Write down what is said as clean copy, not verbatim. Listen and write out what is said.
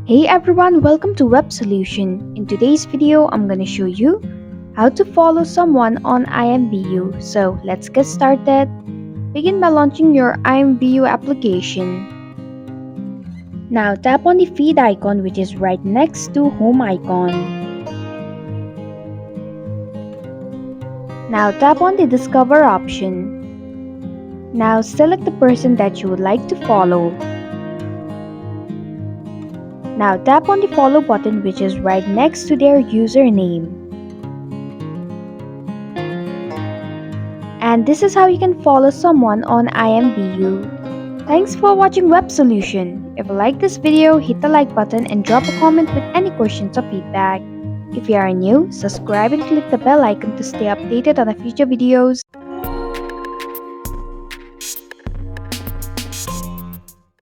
Hey everyone, welcome to Web Solution. In today's video, I'm gonna show you how to follow someone on IMVU. So let's get started. Begin by launching your IMVU application. Now tap on the feed icon which is right next to home icon. Now tap on the discover option. Now select the person that you would like to follow. Now tap on the follow button which is right next to their username. And this is how you can follow someone on IMVU. Thanks for watching Web Solution. If you like this video, hit the like button and drop a comment with any questions or feedback. If you are new, subscribe and click the bell icon to stay updated on the future videos.